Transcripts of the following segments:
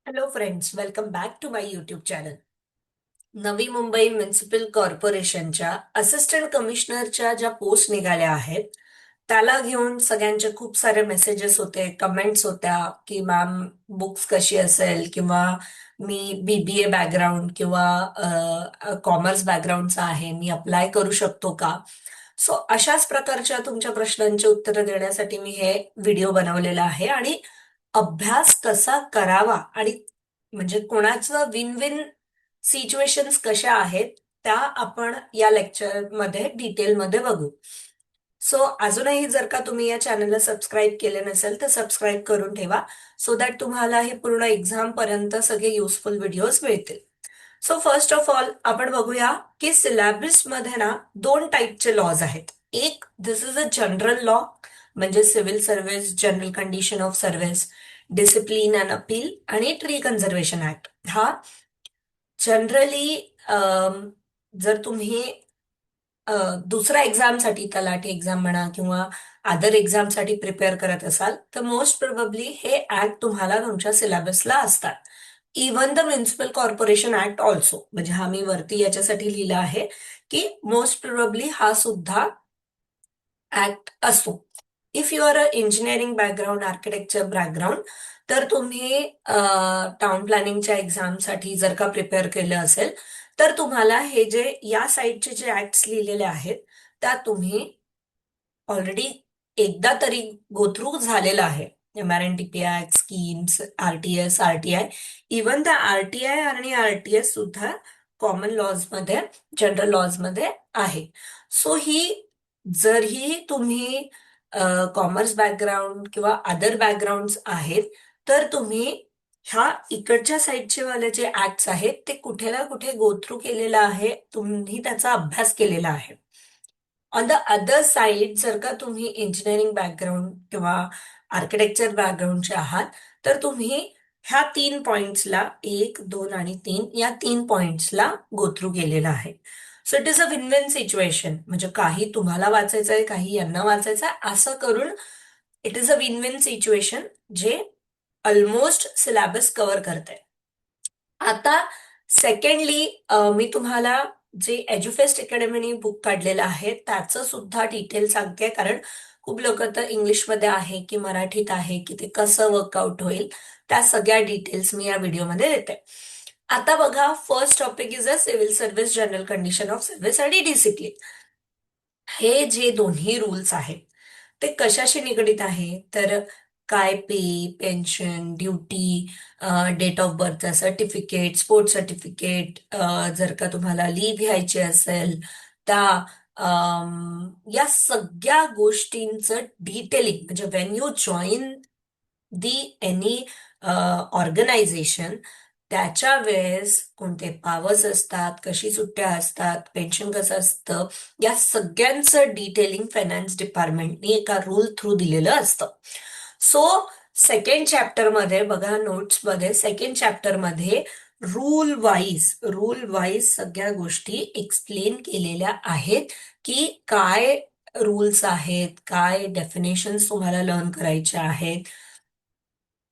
Hello friends, welcome back to my YouTube channel. Navi Mumbai municipal कॉर्पोरेशनच्या assistant कमिशनरच्या ज्या post निघाल्या आहेत त्याला घेऊन सगळ्यांचे खूप सारे मेसेजेस होते, कमेंट्स होत्या की मॅम बुक्स कशी असेल, किंवा मी बीबीए बॅकग्राऊंड किंवा कॉमर्स बॅकग्राऊंडचा आहे, मी अप्लाय करू शकतो का. सो अशाच प्रकारच्या तुमच्या प्रश्नांची उत्तरं देण्यासाठी मी हे व्हिडिओ बनवलेला आहे. आणि अभ्यास कसा करावा आणि म्हणजे कोणाचं विन विन सिच्युएशन्स कशा आहेत त्या आपण या लेक्चरमध्ये डिटेलमध्ये बघू. सो अजूनही जर का तुम्ही या चॅनलला सबस्क्राईब केले नसेल तर सबस्क्राईब करून ठेवा, सो दॅट तुम्हाला हे पूर्ण एक्झाम पर्यंत सगळे युजफुल व्हिडिओज मिळतील. सो फर्स्ट ऑफ ऑल आपण बघूया की सिलॅबस मध्ये ना दोन टाईपचे लॉज आहेत. एक, दिस इज अ जनरल लॉ, म्हणजे civil service, general condition of service, discipline and appeal आणि ट्री कन्झर्वेशन ऍक्ट. हा जनरली जर तुम्ही अ, दुसऱ्या एक्झामसाठी, तलाठी एक्झाम म्हणा किंवा अदर एक्झामसाठी प्रिपेअर करत असाल तर मोस्ट प्रोबेबली हे ऍक्ट तुम्हाला तुमच्या सिलेबसला असतात. Even the municipal corporation act also, म्हणजे हा मी वरती याच्यासाठी लिहिला आहे की मोस्ट प्रोबेबली हा सुद्धा ऍक्ट असतो. If you are a engineering background, architecture background, तर तुम्ही टाउन प्लॅनिंगच्या एक्झामसाठी जर का प्रिपेअर केलं असेल तर तुम्हाला हे जे या साईडचे जे ऍक्ट्स लिहिलेले आहेत त्या तुम्ही ऑलरेडी एकदा तरी गो थ्रू झालेलं आहे. MRNTP act, schemes, RTS, RTI. Even त्या आरटीआय आणि आरटीएस सुद्धा कॉमन लॉज मध्ये, जनरल लॉज मध्ये आहे. सो ही, जरही तुम्ही कॉमर्स बॅकग्राऊंड किंवा अदर बॅकग्राऊंड आहेत तर तुम्ही ह्या इकडच्या साईडचे वाले जे ऍक्ट्स आहेत ते कुठे ना कुठे गो थ्रू केलेलं आहे, तुम्ही त्याचा अभ्यास केलेला आहे. ऑन द अदर साइड, जर का तुम्ही इंजिनिअरिंग बॅकग्राऊंड किंवा आर्किटेक्चर बॅकग्राऊंडचे आहात तर तुम्ही ह्या तीन पॉइंट्सला, एक, दोन आणि तीन, या तीन पॉइंट्सला गो थ्रू केलेलं आहे. So it is a win win situation, म्हणजे काही तुम्हाला वाचायचं आहे, काही यांना वाचायचं आहे, असं करून it is a win win situation जे ऑलमोस्ट सिलेबस कव्हर करते. आता सेकंडली, मी तुम्हाला जे एज्युफेस्ट अकॅडमीने बुक काढलेलं आहे त्याचं सुद्धा डिटेल सांगते, कारण खूप लोक तर इंग्लिशमध्ये आहे की मराठीत आहे, की ते कसं वर्कआउट होईल, त्या सगळ्या डिटेल्स मी या व्हिडिओमध्ये देते. आता बघा, first topic is a civil service, general condition of service आणि डिसिप्लिन. हे जे दोन्ही रूल्स आहेत ते कशाशी निगडीत आहे, तर काय पे, pension, duty, date of birth certificate, sport certificate, जर का तुम्हाला लीव्ह घ्यायची असेल त्या, या सगळ्या गोष्टींचं डिटेलिंग, म्हणजे when you join the any organization, त्याच्या वेळेस कोणते पावर्स असतात, कशी सुट्ट्या असतात, पेन्शन कसं असतं, या सगळ्यांचं डिटेलिंग फायनान्स डिपार्टमेंटने एका रूल थ्रू दिलेलं असतं. सो सेकंड चॅप्टर मध्ये बघा, नोट्स मध्ये सेकंड चॅप्टर मध्ये रूल वाईज सगळ्या गोष्टी एक्सप्लेन केलेल्या आहेत की काय रूल्स आहेत, काय डेफिनेशन्स तुम्हाला लर्न करायचे आहेत,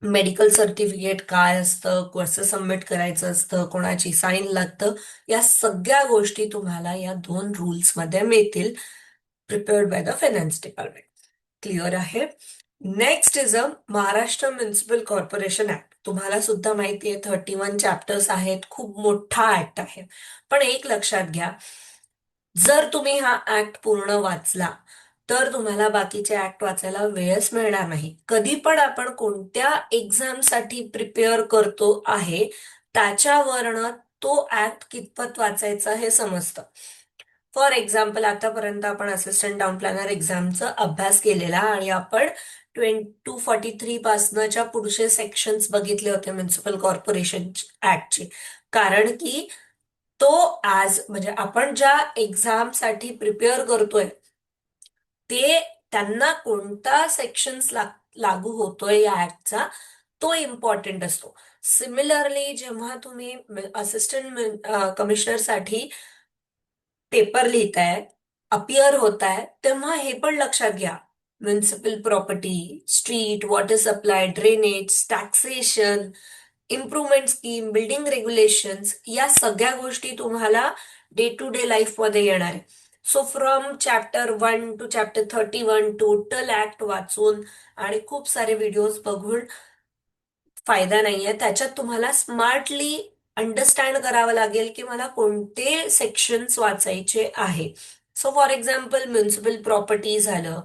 मेडिकल सर्टिफिकेट काय असतं, कसं सबमिट करायचं असतं, कोणाची साईन लागतं, या सगळ्या गोष्टी तुम्हाला या दोन रूल्स मध्ये मिळतील, prepared by the finance department. Clear आहे. Next is a Maharashtra municipal corporation act. तुम्हाला सुद्धा माहिती आहे 31 चॅप्टर्स आहेत, खूप मोठा ऍक्ट आहे. पण एक लक्षात घ्या, जर तुम्ही हा ऍक्ट पूर्ण वाचला तर तुम्हाला बाकीचे ऍक्ट वाचायला वेळच मिळणार नाही. कधी पण आपण कोणत्या एक्झामसाठी प्रिपेअर करतो आहे त्याच्यावरनं तो ऍक्ट कितपत वाचायचा हे समजतं. फॉर एक्झाम्पल, आतापर्यंत आपण असिस्टंट टाउन प्लॅनर एक्झामचा अभ्यास केलेला आणि आपण 243 पासनच्या पुढचे सेक्शन्स बघितले होते म्युन्सिपल कॉर्पोरेशन ऍक्टचे. कारण की तो ऍज, म्हणजे आपण ज्या एक्झामसाठी प्रिपेअर करतोय ते, त्यांना कोणता सेक्शन्स लागू होतोय या ऍक्टचा, तो इम्पॉर्टंट असतो. सिमिलरली, जेव्हा तुम्ही असिस्टंट कमिशनरसाठी पेपर लिहिताय, अपियर होताय, तेव्हा हे पण लक्षात घ्या, municipal property, street, water supply, drainage, taxation, improvement scheme, building regulations, या सगळ्या गोष्टी तुम्हाला डे टू डे लाईफमध्ये येणार आहे. So from chapter 1 to chapter 31 total act वाचून आणि खूप सारे व्हिडिओज बघून फायदा नाहीये. त्याच्यात तुम्हाला स्मार्टली अंडरस्टँड करावं लागेल की मला कोणते सेक्शन्स वाचायचे आहे. So for example municipal property झालं,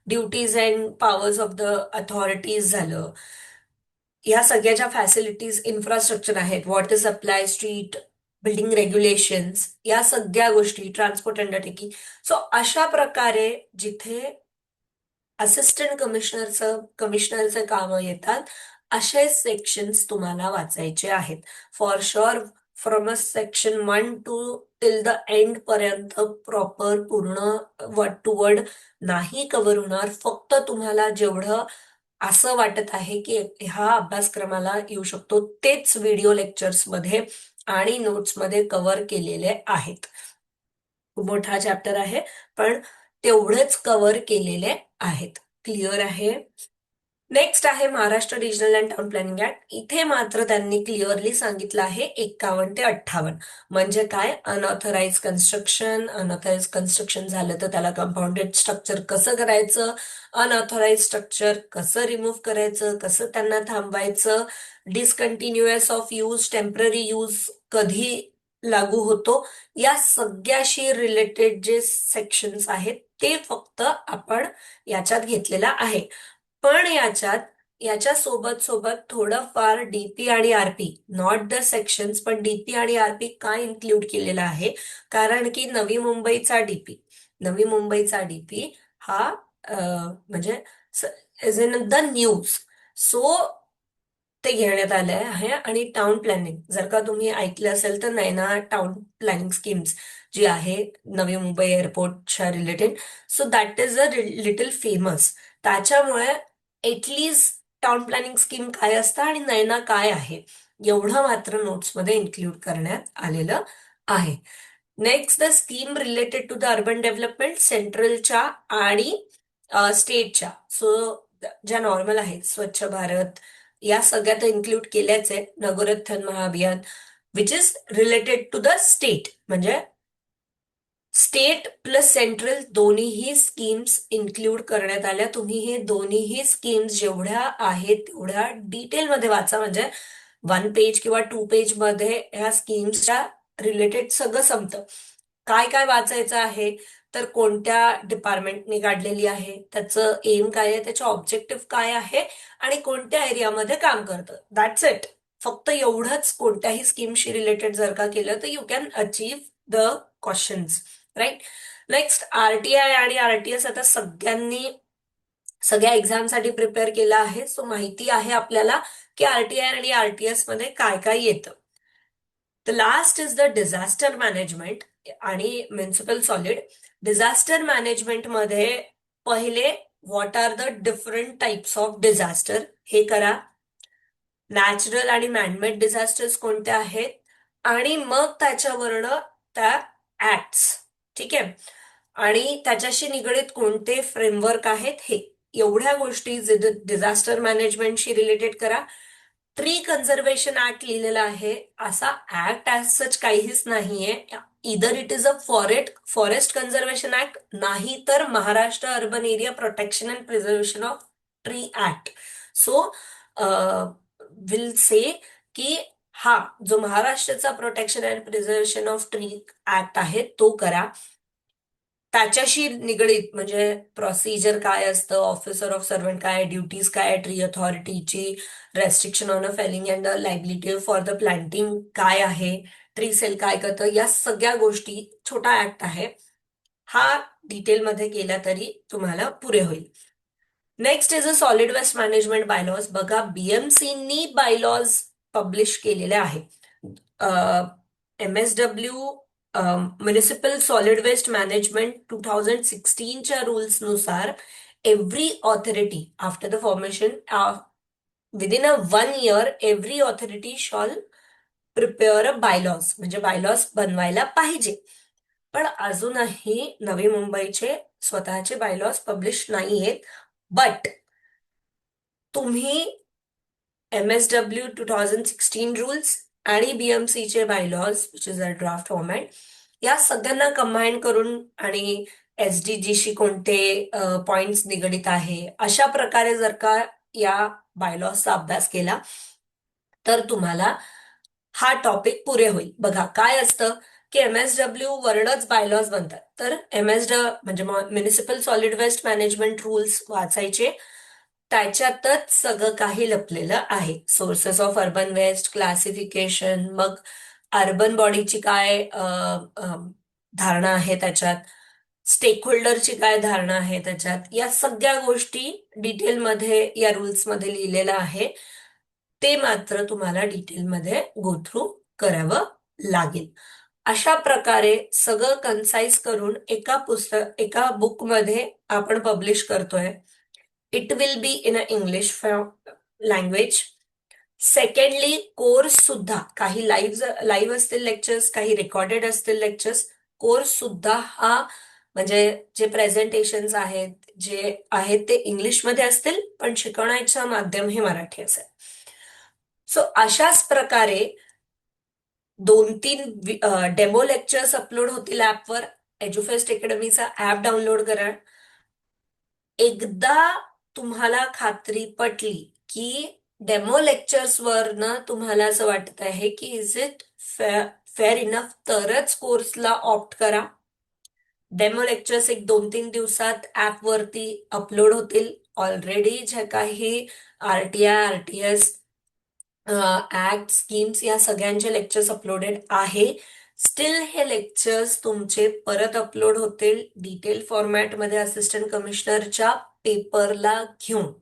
duties and powers of the authorities झालं, ह्या सगळ्या ज्या फॅसिलिटीज इन्फ्रास्ट्रक्चर आहेत, water supply, street, building regulations, या सगळ्या गोष्टी, ट्रान्सपोर्ट अंडरटेकिंग. सो अशा प्रकारे जिथे असिस्टंट कमिशनरचं कामं येतात, असे सेक्शन्स तुम्हाला वाचायचे आहेत. For sure from a section 1 to till the end पर्यंत प्रॉपर पूर्ण वर्ड टू वर्ड नाही कव्हर होणार. फक्त तुम्हाला जेवढं असं वाटत आहे की हा अभ्यासक्रमाला येऊ शकतो तेच व्हिडिओ लेक्चर्समध्ये आणि नोट्समध्ये कव्हर केलेले आहेत. खूप मोठा चॅप्टर आहे, पण तेवढेच कव्हर केलेले आहेत. क्लिअर आहे? नेक्स्ट आहे Maharashtra regional and town planning act. इथे मात्र त्यांनी क्लिअरली सांगितलं आहे 51 ते 58. म्हणजे काय, अनऑथराइज कन्स्ट्रक्शन झालं तर त्याला कंपाऊंडेड स्ट्रक्चर कसं करायचं, अनऑथराइज स्ट्रक्चर कसं रिमूव्ह करायचं, कसं त्यांना थांबवायचं, discontinuous of use, temporary use कधी लागू होतो, या सगळ्याशी रिलेटेड जे सेक्शन्स आहेत ते फक्त आपण याच्यात घेतलेला आहे. पण याच्या सोबत सोबत थोडंफार डीपी आणि आरपी, नॉट द सेक्शन्स, पण डीपी आणि आरपी का इन्क्लूड केलेला आहे, कारण की नवी मुंबईचा डीपी हा म्हणजे is in the news. So ते घेण्यात आले आहे. आणि टाउन प्लॅनिंग, जर का तुम्ही ऐकलं असेल तर नैना टाउन प्लॅनिंग स्कीम्स जी आहे नवी मुंबई एअरपोर्टच्या related, so that is a little famous. त्याच्यामुळे एटलीस्ट टाउन प्लॅनिंग स्कीम काय असतं आणि नैना काय आहे, एवढं मात्र नोट्समध्ये इन्क्लूड करण्यात आलेलं आहे. Next, the scheme related to the urban development सेंट्रलच्या आणि स्टेटच्या. सो ज्या नॉर्मल आहेत, स्वच्छ भारत, या सगळ्या तर इन्क्लूड केल्याच आहे. Nagarotthan Mahabhiyan which is related to the state, म्हणजे स्टेट प्लस सेंट्रल दोन्हीही स्कीम्स इन्क्लूड करण्यात आल्या. तुम्ही हे दोन्हीही स्कीम्स जेवढ्या आहेत तेवढ्या डिटेलमध्ये वाचा, म्हणजे 1 पेज किंवा 2 पेज मध्ये ह्या स्कीम्सच्या रिलेटेड सगळं संपतं. काय काय वाचायचं आहे, तर कोणत्या डिपार्टमेंटने काढलेली आहे, त्याचं एम काय आहे, त्याचे ऑब्जेक्टिव्ह काय आहे, आणि कोणत्या एरियामध्ये काम करतं, दॅट्स इट. फक्त एवढंच कोणत्याही स्कीमशी रिलेटेड जर का केलं तर you can achieve the questions, right. Next, RTI आणि आरटीएस आता सगळ्या एक्झामसाठी प्रिपेअर केला आहे. सो माहिती आहे आपल्याला की आरटीआय आणि आरटीएस मध्ये काय काय येतं. The last is the disaster management आणि म्युन्सिपल सॉलिड. डिझास्टर मॅनेजमेंट मध्ये पहिले, what are the different types of disaster, हे करा. नॅचरल आणि मॅनमेड डिझास्टर्स कोणते आहेत, आणि मग त्याच्यावरनं त्या ऍक्ट्स, ठीक आहे, आणि त्याच्याशी निगडीत कोणते फ्रेमवर्क आहेत, हे एवढ्या गोष्टी डिझास्टर मॅनेजमेंटशी रिलेटेड करा. ट्री कन्झर्वेशन ऍक्ट लिहिलेला आहे. असा ऍक्ट ऍज सच काहीच नाहीये. Either it is a forest conservation act, नाही तर Maharashtra urban area protection and preservation of tree act. So will say की हा जो महाराष्ट्राचा protection and preservation of tree act आहे तो करा. त्याच्याशी निगडीत म्हणजे प्रोसिजर काय असतं, ऑफिसर ऑफ सर्वंट काय, ड्युटीज काय, ट्री अथॉरिटीची, restriction on a Fehling and liability for the planting काय आहे, ट्री सेल काय करतं, या सगळ्या गोष्टी, छोटा ऍक्ट आहे हा, डिटेलमध्ये केला तरी तुम्हाला पुरे होईल. Next is a solid waste management bylaws. बघा, बीएमसीनी बायलॉज पब्लिश केलेले आहेत. MSW municipal solid waste management 2016च्या रूल्सनुसार every authority after the formation within a 1 year every authority shall prepare a bylaws, म्हणजे बायलॉज बनवायला पाहिजे. पण अजूनही नवी मुंबईचे स्वतःचे बायलॉज पब्लिश नाही आहेत. बट तुम्ही MSW 2016 रूल्स आणि BMC चे bylaws which is a draft format, या सगळ्यांना कंबाईन करून आणि SDG शी कोणते पॉइंट्स निगडित आहे अशा प्रकारे जर का या बायलॉजचा अभ्यास केला तर तुम्हाला हा टॉपिक पुरे होईल. बघा काय असतं की MSW वरच बायलॉज बनतात, तर म्हणजे municipal solid waste management rules वाचायचे. त्याच्यातच सगळं काही लपलेलं आहे. Sources of urban waste, classification, मग अर्बन बॉडीची काय धारणा आहे त्याच्यात, स्टेक होल्डरची काय धारणा आहे त्याच्यात, या सगळ्या गोष्टी डिटेलमध्ये या रूल्समध्ये लिहिलेलं आहे. ते मात्र तुम्हाला डिटेलमध्ये गो थ्रू करावं लागेल. अशा प्रकारे सगळं कन्साइज करून एका बुकमध्ये आपण पब्लिश करतोय. It will be in a English language. Secondly course सुद्धा काही लाईव्ह असतील लेक्चर्स, काही रेकॉर्डेड असतील लेक्चर्स. कोर्स सुद्धा हा म्हणजे जे प्रेझेंटेशन्स आहेत जे आहेत ते इंग्लिशमध्ये असतील, पण शिकवण्याचं माध्यम हे मराठी असेल. सो अशाच प्रकारे 2-3 डेमो लेक्चर्स अपलोड होतील ऍपवर. एज्युफेस्ट अकॅडमीचा ऍप डाउनलोड करा. एकदा तुम्हाला खात्री पटली की डेमो लेक्चर्स वर ना तुम्हाला असं वाटत आहे की इज इट फेअर इनफ, तरच कोर्सला ऑप्ट करा. डेमो लेक्चर्स एक 2-3 दिवसात ऍप वरती अपलोड होतील. ऑलरेडी जे काही RTI, RTS, ऍक्ट, स्कीम्स या सगळ्यांचे लेक्चर्स अपलोडेड आहे. स्टील हे लेक्चर्स तुमचे परत अपलोड होतील डिटेल फॉर्मॅटमध्ये असिस्टंट कमिशनरच्या पेपरला घेऊन.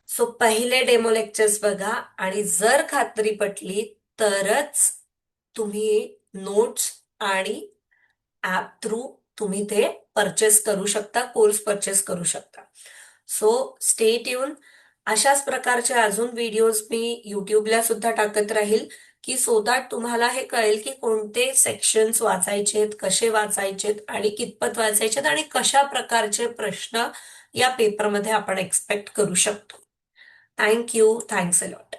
सो पहिले डेमो लेक्चर्स बघा आणि जर खात्री पटली तरच तुम्ही नोट्स आणि ऍप थ्रू तुम्ही ते परचेस करू शकता, कोर्स परचेस करू शकता. So stay tune. अशाच प्रकारचे अजून व्हिडिओज मी युट्यूबला सुद्धा टाकत राहील की सो दॅट तुम्हाला हे कळेल की कोणते सेक्शन्स वाचायचेत, कसे वाचायचेत आणि कितपत वाचायचेत आणि कशा प्रकारचे प्रश्न या पेपरमध्ये आपण एक्सपेक्ट करू शकतो. थँक्यू. Thanks a lot.